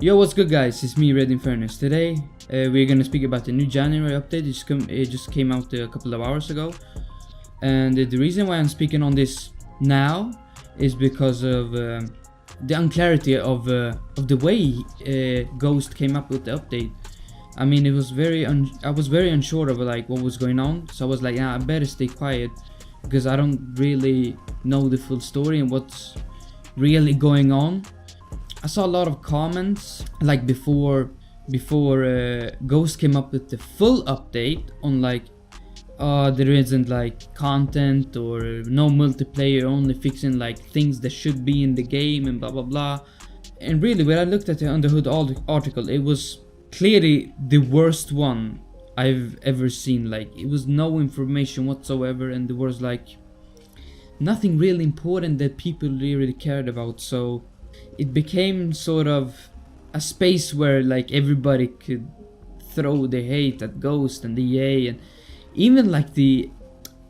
Yo, what's good guys, it's me Red Infernus. Today we're gonna speak about the new January update. It just came out a couple of hours ago, and the reason why I'm speaking on this now is because of the unclarity of the way Ghost came up with the update. I mean, it was I was very unsure of like what was going on, so I was like, I better stay quiet because I don't really know the full story and what's really going on. I saw a lot of comments like before Ghost came up with the full update on like there isn't like content or no multiplayer, only fixing like things that should be in the game and blah blah blah. And really, when I looked at the Under Hood article, it was clearly the worst one I've ever seen. Like, it was no information whatsoever, and there was like nothing really important that people really cared about. So it became sort of a space where like everybody could throw the hate at Ghost and the EA, and even like the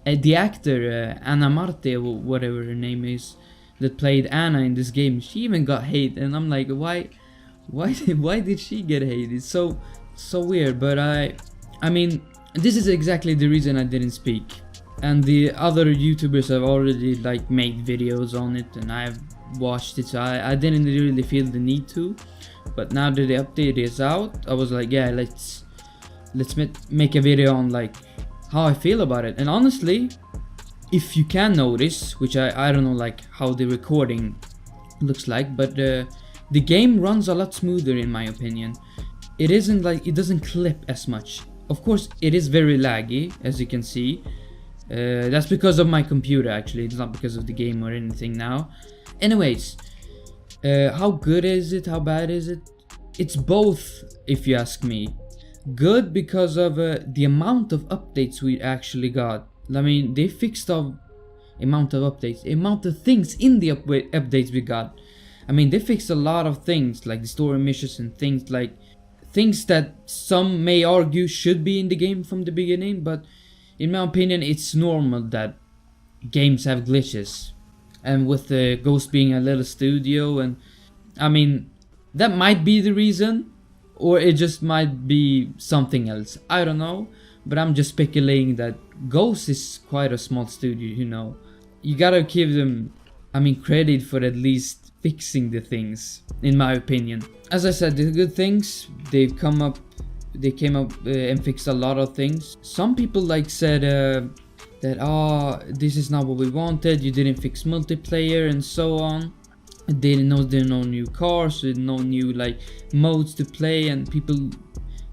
actor Anna Marte, or whatever her name is, that played Anna in this game. She even got hate, and I'm like, why did she get hate? It's so weird. But I mean, this is exactly the reason I didn't speak. And the other YouTubers have already like made videos on it, and I've watched it, so I didn't really feel the need to. But now that the update is out, I was like, yeah, let's make a video on like how I feel about it. And honestly, if you can notice, which I don't know like how the recording looks like, but the game runs a lot smoother in my opinion. It isn't like, it doesn't clip as much. Of course it is very laggy, as you can see. That's because of my computer actually, it's not because of the game or anything now. Anyways, how good is it? How bad is it? It's both, if you ask me. Good because of the amount of updates we actually got. I mean, they fixed the amount of updates, the amount of things in the updates we got. I mean, they fixed a lot of things, like the story missions and things that some may argue should be in the game from the beginning, but in my opinion, it's normal that games have glitches. And with the Ghost being a little studio, and I mean, that might be the reason, or it just might be something else. I don't know, but I'm just speculating that Ghost is quite a small studio, you know. You gotta give them, I mean, credit for at least fixing the things, in my opinion. As I said, the good things, they came up and fixed a lot of things. Some people like said that this is not what we wanted, you didn't fix multiplayer and so on. They didn't know there were no new cars, no new like modes to play, and people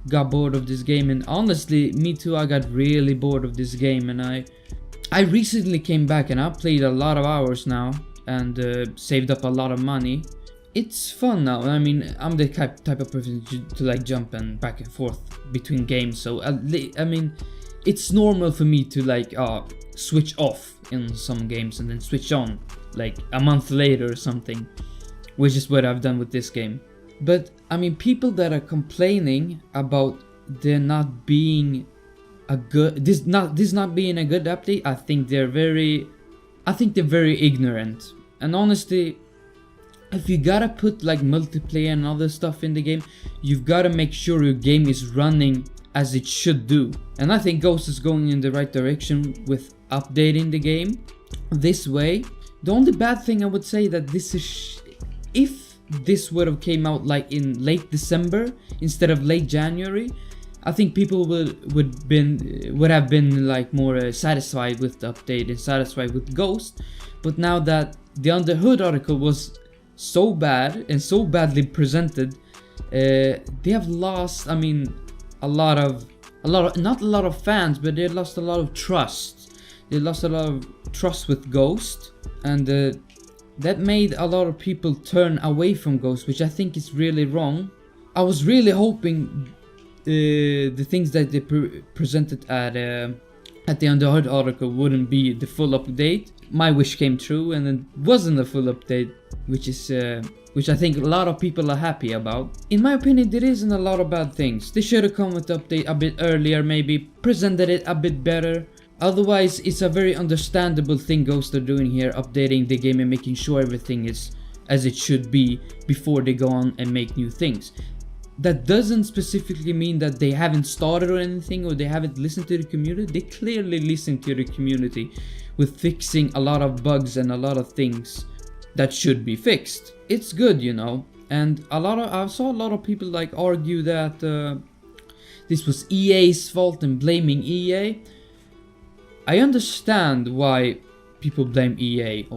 got bored of this game. And honestly, me too, I got really bored of this game, and I recently came back and I played a lot of hours now and saved up a lot of money. It's fun now. I mean, I'm the type of person to like jump and back and forth between games, so I mean, it's normal for me to like switch off in some games and then switch on like a month later or something, which is what I've done with this game. But I mean, people that are complaining about there not being a good this not being a good update, I think they're very ignorant. And honestly, if you gotta put like multiplayer and other stuff in the game, you've gotta make sure your game is running as it should do. And I think Ghost is going in the right direction with updating the game this way. The only bad thing I would say that this is, if this would have came out like in late December instead of late January, I think people would have been like more satisfied with the update and satisfied with Ghost. But now that the Under Hood article was so bad and so badly presented, they have lost, I mean, not a lot of fans, but they lost a lot of trust. They lost a lot of trust with Ghost, and that made a lot of people turn away from Ghost, which I think is really wrong. I was really hoping the things that they presented at the Under Hood article wouldn't be the full update. My wish came true, and it wasn't a full update, which I think a lot of people are happy about. In my opinion, there isn't a lot of bad things. They should have come with the update a bit earlier, maybe presented it a bit better. Otherwise, it's a very understandable thing Ghost are doing here, updating the game and making sure everything is as it should be before they go on and make new things. That doesn't specifically mean that they haven't started or anything, or they haven't listened to the community. They clearly listen to the community with fixing a lot of bugs and a lot of things that should be fixed. It's good, you know. And I saw a lot of people like argue that this was EA's fault and blaming EA. I understand why people blame EA.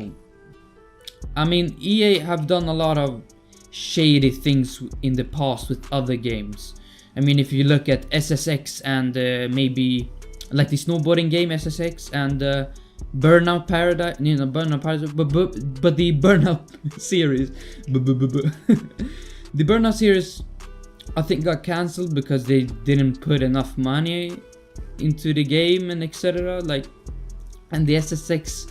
I mean, EA have done a lot of shady things in the past with other games. I mean, if you look at SSX and maybe like the snowboarding game SSX and Burnout Paradise, you know, Burnout Paradise, but the Burnout series, the Burnout series, I think got cancelled because they didn't put enough money into the game and etc. Like, and the SSX,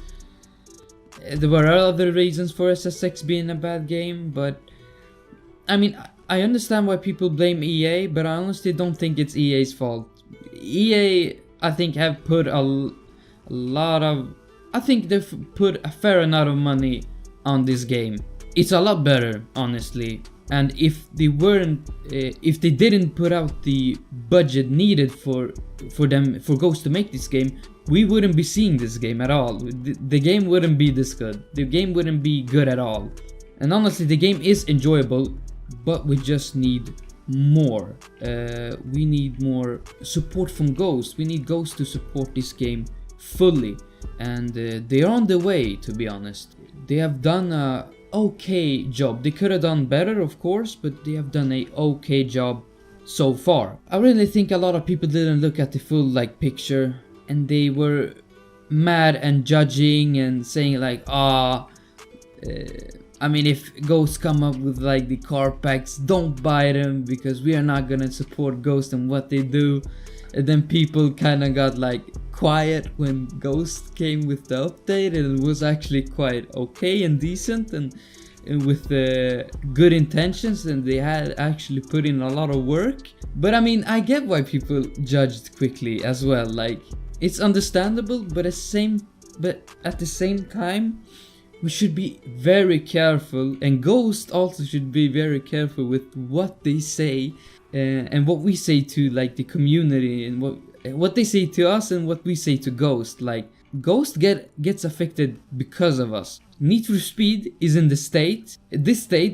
there were other reasons for SSX being a bad game, but I mean, I understand why people blame EA, but I honestly don't think it's EA's fault. EA, I think, have put I think they've put a fair amount of money on this game. It's a lot better, honestly. And if they didn't put out the budget needed for Ghost to make this game, we wouldn't be seeing this game at all. The game wouldn't be this good. The game wouldn't be good at all. And honestly, the game is enjoyable, but we just need more. We need more support from Ghost. We need Ghost to support this game fully, and they're on the way, to be honest. They have done a okay job. They could have done better, of course, but they have done a okay job so far. I really think a lot of people didn't look at the full like picture, and they were mad and judging and saying like, I mean, if Ghost come up with like the car packs, don't buy them because we are not gonna support Ghost and what they do. And then people kind of got like quiet when Ghost came with the update, and it was actually quite okay and decent and with good intentions, and they had actually put in a lot of work. But I mean, I get why people judged quickly as well. Like, it's understandable, but at the same time, we should be very careful, and Ghost also should be very careful with what they say and what we say to like the community, and what they say to us and what we say to Ghost. Like, Ghost gets affected because of us. Need for Speed is in this state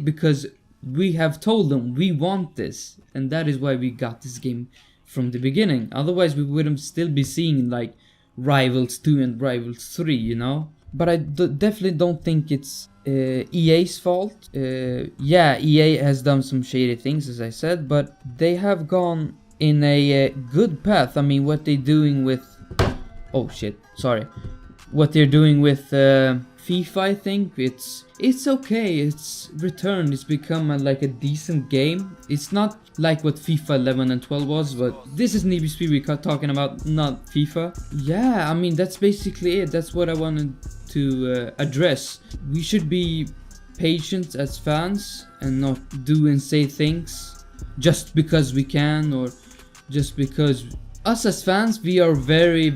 because we have told them we want this, and that is why we got this game from the beginning. Otherwise we wouldn't still be seeing like Rivals 2 and Rivals 3, you know. But I definitely don't think it's EA's fault. Yeah, EA has done some shady things, as I said, but they have gone in a good path. I mean, what they're doing with... Oh shit, sorry. What they're doing with FIFA, I think, it's okay. It's returned. It's become like a decent game. It's not like what FIFA 11 and 12 was, but this is Need for Speed we're talking about, not FIFA. Yeah, I mean, that's basically it. That's what I wanted to address. We should be patient as fans and not do and say things just because we can, or just because us as fans, we are very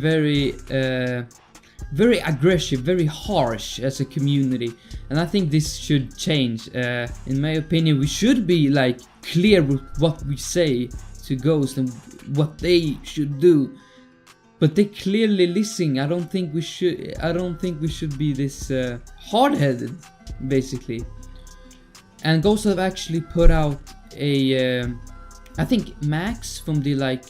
aggressive, very harsh as a community, and I think this should change. In my opinion, we should be like clear with what we say to Ghost and what they should do. But they clearly listen. I don't think we should be this hard-headed, basically. And Ghost have actually put out a I think Max from the like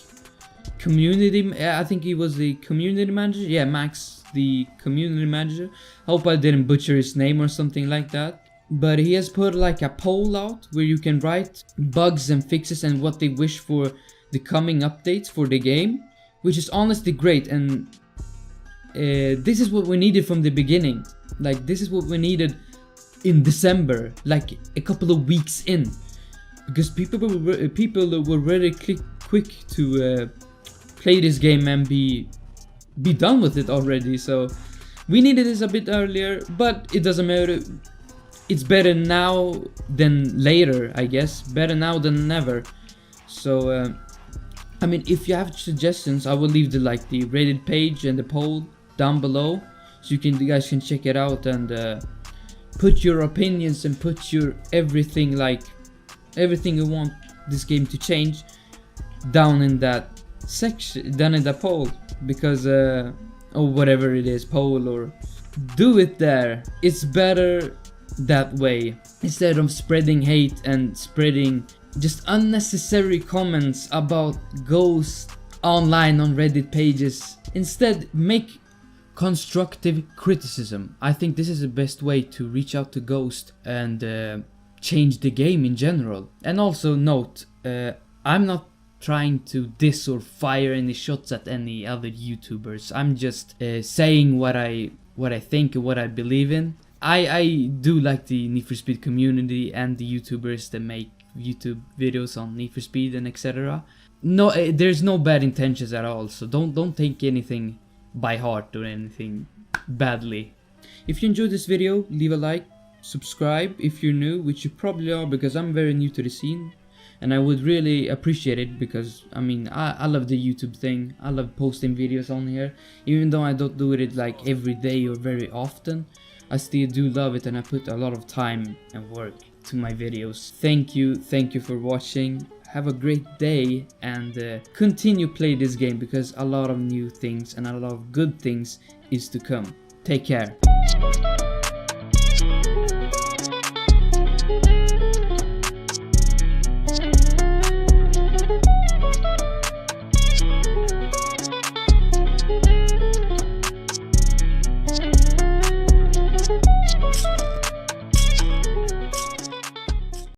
community, I think he was the community manager. Yeah, Max, the community manager. I hope I didn't butcher his name or something like that. But he has put like a poll out where you can write bugs and fixes and what they wish for the coming updates for the game, which is honestly great. And this is what we needed from the beginning. Like, this is what we needed in December, like a couple of weeks in, because people were very quick to play this game and be done with it already. So we needed this a bit earlier, but it doesn't matter. It's better now than later, I guess. Better now than never. So I mean, if you have suggestions, I will leave the Reddit page and the poll down below, so you guys can check it out and put your opinions and put your everything, like everything you want this game to change, down in that section, down in the poll, because or whatever it is, poll, or do it there. It's better that way, instead of spreading hate and spreading just unnecessary comments about ghosts online on Reddit pages. Instead, make constructive criticism. I think this is the best way to reach out to Ghost and change the game in general. And also note, I'm not trying to diss or fire any shots at any other YouTubers. I'm just saying what I think and what I believe in. I do like the Need for Speed community and the YouTubers that make YouTube videos on Need for Speed and etc. No, there's no bad intentions at all, so don't take anything by heart or anything badly. If you enjoyed this video, leave a like, subscribe if you're new, which you probably are because I'm very new to the scene, and I would really appreciate it because I mean I love the YouTube thing. I love posting videos on here, even though I don't do it like every day or very often. I still do love it, and I put a lot of time and work to my videos. Thank you for watching. Have a great day, and continue play this game because a lot of new things and a lot of good things is to come. Take care.